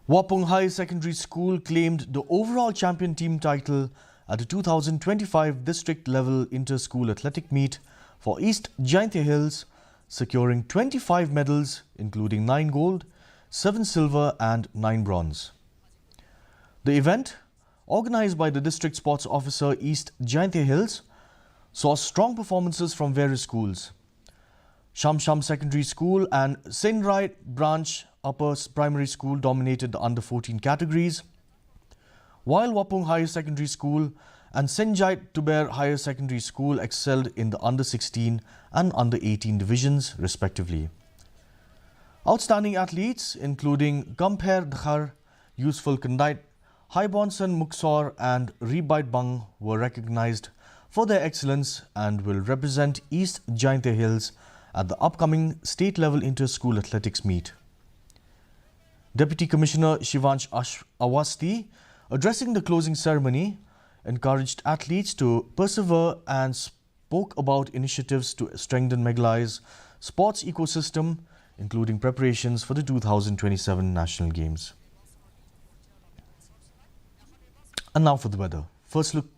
Wapong High Secondary School claimed the overall champion team title at the 2025 district level inter-school athletic meet for East Jaintia Hills, securing 25 medals including 9 gold, 7 silver and 9 bronze. The event, organized by the District Sports Officer East Jaintia Hills, saw strong performances from various schools. Sham Secondary School and Sainrai Branch Upper Primary School dominated the under-14 categories, while Wapong Higher Secondary School and Senjait Tuber Higher Secondary School excelled in the under-16 and under-18 divisions respectively. Outstanding athletes including Gamper Dhar, Useful Kandait, Haibonson Muksor and Rebite Bang were recognized for their excellence and will represent East Jaintia Hills at the upcoming state-level inter-school athletics meet. Deputy Commissioner Shivansh Awasthi, addressing the closing ceremony, encouraged athletes to persevere and spoke about initiatives to strengthen Meghalaya's sports ecosystem, including preparations for the 2027 National Games. And now for the weather. First look